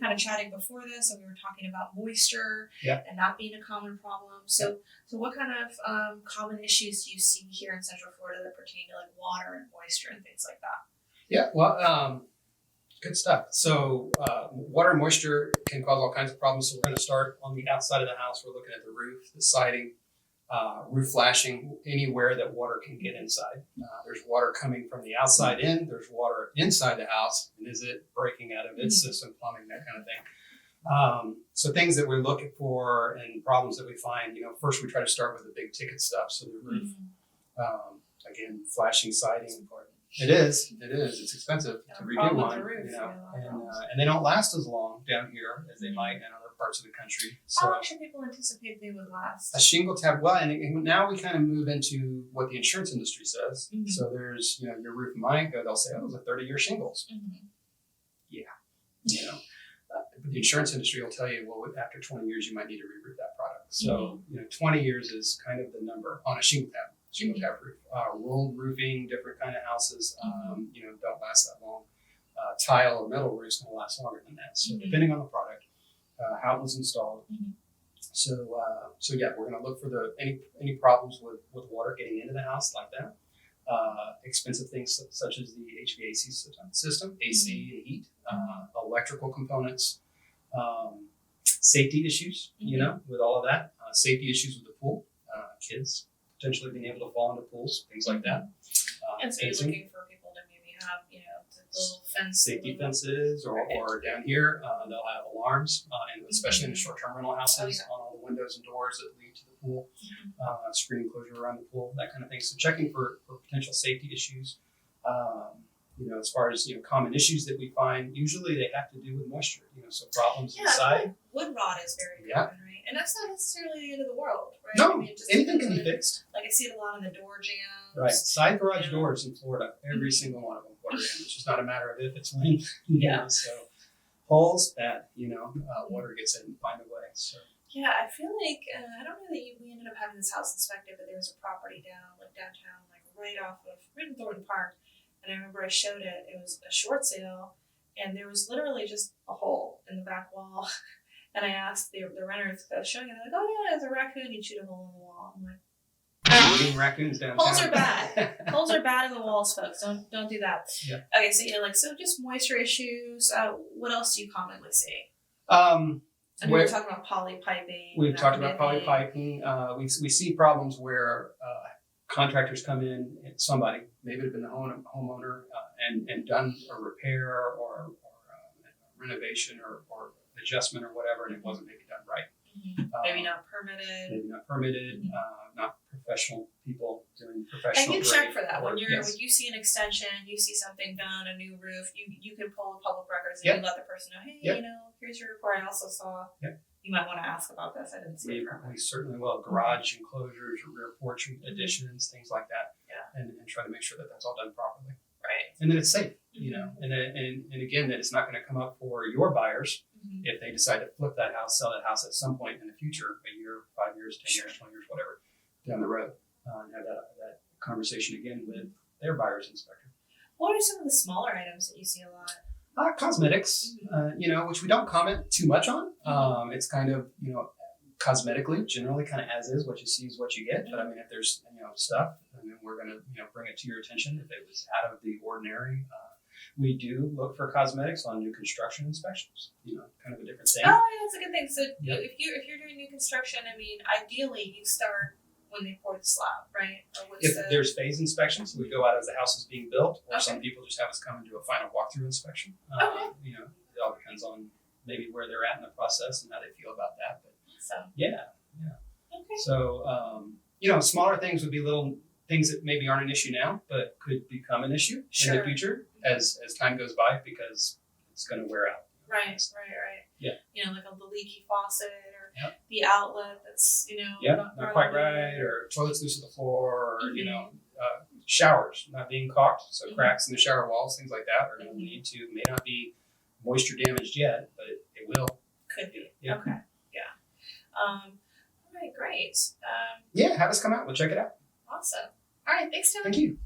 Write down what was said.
kind of chatting before this, and we were talking about moisture Yeah. and that being a common problem. So what kind of common issues do you see here in Central Florida that pertain to like water and moisture and things like that? Yeah, well, good stuff. So water and moisture can cause all kinds of problems. So we're going to start on the outside of the house. We're looking at the roof, the siding, roof flashing, anywhere that water can get inside. There's water coming from the outside in. There's water inside the house. And is it breaking out of its system, plumbing, that kind of thing. So things that we're looking for and problems that we find, first we try to start with the big ticket stuff. So the roof, again, flashing siding. It is. It's expensive to redo one, and they don't last as long down here as they might in other parts of the country. So how long should people anticipate they would last? a shingle tab, well, and now we kind of move into what the insurance industry says. So there's, your roof might go, they'll say, oh, those are 30-year shingles. Yeah, but the insurance industry will tell you, well, after 20 years, you might need to re-roof that product. So, 20 years is kind of the number on a shingle tab roof. Rolled roofing, different kind of houses, don't last that long. Tile or metal roof's going to last longer than that. So depending on the product, how it was installed. So yeah, we're going to look for any problems with water getting into the house like that. Expensive things such as the HVAC system, AC and heat, electrical components, safety issues, with all of that, safety issues with the pool, kids potentially being able to fall into pools, things like that. And so you're looking for people to maybe have, the little fence. Safety fences, or down here, they'll have alarms, and especially in the short-term rental houses, on all the windows and doors that lead to the pool, screen enclosure around the pool, that kind of thing. So checking for potential safety issues. As far as common issues that we find, usually they have to do with moisture. So problems inside. Wood rot is very common, right? And that's not necessarily the end of the world, right? No, anything can be fixed. Like I see it a lot in the door jams. Right, side garage doors in Florida, every single one of them water damage. It's just not a matter of if, it's when. So holes, bad. Water gets in and find a way. So. Yeah, I feel like I don't know that we ended up having this house inspected, but there was a property downtown, right in Thornton Park. And I remember I showed it. It was a short sale, and there was literally just a hole in the back wall. And I asked the renter, I was showing it. They're like, "Oh yeah, there's a raccoon. You'd shoot a hole in the wall." I'm like, "Eating raccoons downtown." Holes are bad. Holes are bad in the walls, folks. Don't do that. Yeah. Okay, so just moisture issues. What else do you commonly see? And we were talking about polypiping. We've talked about polypiping. We see problems where contractors come in, and somebody, maybe it's been the homeowner, and done a repair or renovation or adjustment or whatever, and it wasn't maybe done right. Maybe not permitted. Not professional people doing professional. And you check for that work. when you see an extension, you see something done, a new roof. You can pull public records and you let the person know, hey, here's your report. I also saw. You might want to ask about this. I didn't see it. We certainly will. Garage enclosures or rear porch additions, things like that. Yeah. And try to make sure that that's all done properly. Right. And that it's safe, and again, that it's not going to come up for your buyers if they decide to flip that house, sell that house at some point in the future, a year, 5 years, 10 years, 20 years, whatever, down the road, and have that conversation again with their buyer's inspector. What are some of the smaller items that you see a lot? Cosmetics, which we don't comment too much on. It's kind of, cosmetically, generally kind of as is, what you see is what you get. But I mean, if there's, stuff, and then we're going to, bring it to your attention. If it was out of the ordinary, we do look for cosmetics on new construction inspections, kind of a different thing. Oh, yeah, that's a good thing. So if you're doing new construction, I mean, ideally you start when they pour the slab, right? There's phase inspections, we go out as the house is being built, or some people just have us come and do a final walkthrough inspection. It all depends on maybe where they're at in the process and how they feel about that. But yeah. Okay. So smaller things would be little things that maybe aren't an issue now, but could become an issue in the future as time goes by, because it's going to wear out. Right. Yeah. Like the leaky faucet or the outlet that's, not quite right, or toilets loose to the floor, or, showers not being caulked. So cracks in the shower walls, things like that are going to lead to, may not be moisture damaged yet, but it will. Could be. Yeah. Okay. Yeah. All right, great. Have us come out. We'll check it out. Awesome. All right. Thanks, Tony. Thank you.